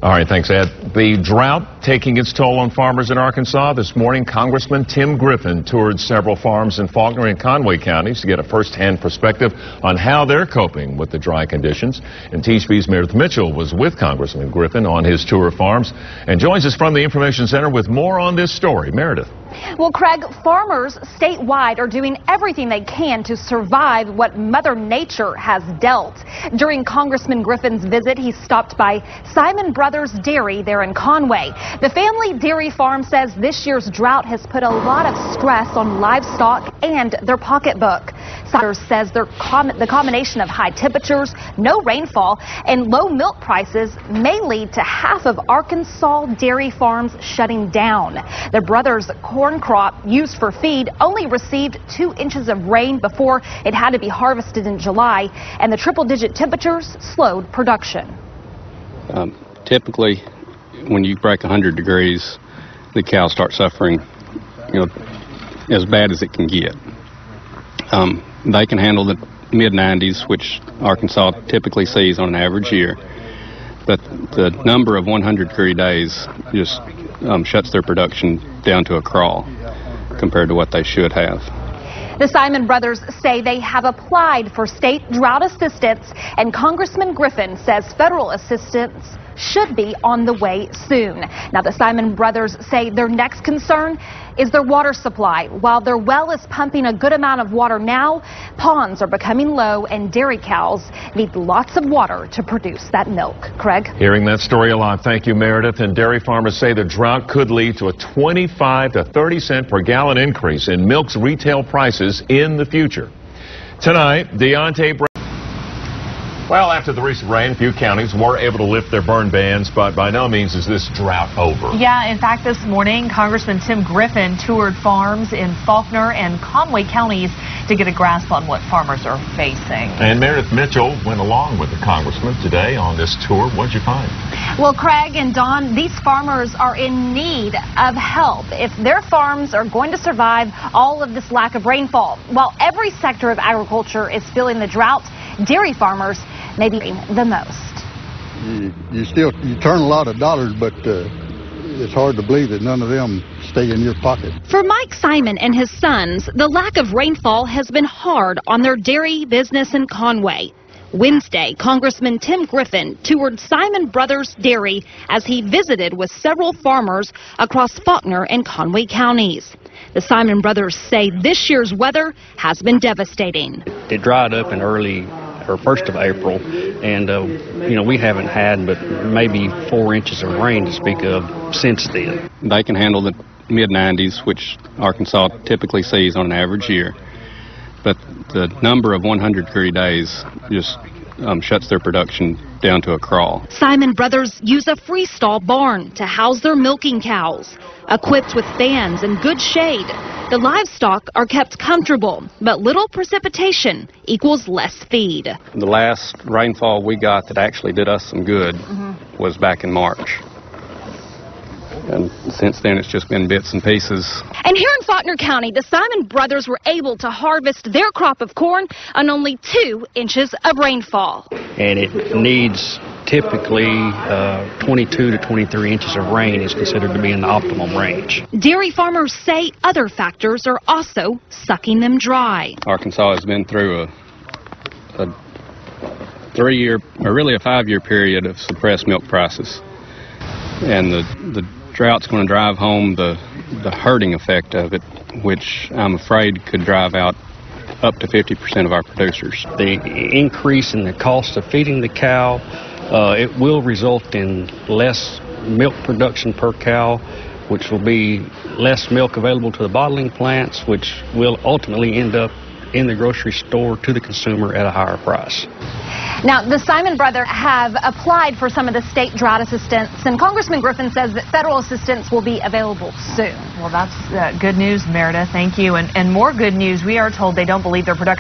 All right, thanks, Ed. The drought taking its toll on farmers in Arkansas. This morning, Congressman Tim Griffin toured several farms in Faulkner and Conway counties to get a first-hand perspective on how they're coping with the dry conditions. And KTHV's Meredith Mitchell was with Congressman Griffin on his tour of farms and joins us from the Information Center with more on this story. Meredith. Well, Craig, farmers statewide are doing everything they can to survive what Mother Nature has dealt. During Congressman Griffin's visit, he stopped by Simon Brothers Dairy there in Conway. The family dairy farm says this year's drought has put a lot of stress on livestock and their pocketbook. Simon says the combination of high temperatures, no rainfall, and low milk prices may lead to half of Arkansas dairy farms shutting down. The brothers' corn crop used for feed only received 2 inches of rain before it had to be harvested in July, and the triple-digit temperatures slowed production. Typically, when you break 100 degrees, the cows start suffering, as bad as it can get. They can handle the mid-90s, which Arkansas typically sees on an average year, but the number of 100-degree days just shuts their production down to a crawl compared to what they should have. The Simon brothers say they have applied for state drought assistance, and Congressman Griffin says federal assistance should be on the way soon. Now, the Simon brothers say their next concern is their water supply. While their well is pumping a good amount of water now, ponds are becoming low and dairy cows need lots of water to produce that milk. Craig? Hearing that story a lot. Thank you, Meredith. And dairy farmers say the drought could lead to a 25 to 30 cent per gallon increase in milk's retail prices in the future. Tonight, Well, after the recent rain, a few counties were able to lift their burn bans, but by no means is this drought over. Yeah, in fact, this morning, Congressman Tim Griffin toured farms in Faulkner and Conway counties to get a grasp on what farmers are facing. And Meredith Mitchell went along with the congressman today on this tour. What did you find? Well, Craig and Don, these farmers are in need of help if their farms are going to survive all of this lack of rainfall. While every sector of agriculture is feeling the drought, dairy farmers may be the most. You turn a lot of dollars, but it's hard to believe that none of them stay in your pocket. For Mike Simon and his sons, the lack of rainfall has been hard on their dairy business in Conway. Wednesday, Congressman Tim Griffin toured Simon Brothers Dairy as he visited with several farmers across Faulkner and Conway counties. The Simon brothers say this year's weather has been devastating. It dried up in first of April, and we haven't had but maybe 4 inches of rain to speak of since then. They can handle the mid-90s, which Arkansas typically sees on an average year, but the number of 100-degree days just shuts their production down to a crawl. Simon brothers use a freestall barn to house their milking cows. Equipped with fans and good shade, the livestock are kept comfortable, but little precipitation equals less feed. The last rainfall we got that actually did us some good was back in March. And since then, it's just been bits and pieces. And here in Faulkner County, the Simon brothers were able to harvest their crop of corn on only 2 inches of rainfall. And it needs typically 22 to 23 inches of rain is considered to be in the optimum range. Dairy farmers say other factors are also sucking them dry. Arkansas has been through a 3-year, or really a 5-year period of suppressed milk prices. And the drought's going to drive home the hurting effect of it, which I'm afraid could drive out up to 50% of our producers. The increase in the cost of feeding the cow, it will result in less milk production per cow, which will be less milk available to the bottling plants, which will ultimately end up in the grocery store to the consumer at a higher price. Now, the Simon brothers have applied for some of the state drought assistance, and Congressman Griffin says that federal assistance will be available soon. Well, that's good news, Meredith. Thank you. And more good news, we are told they don't believe their production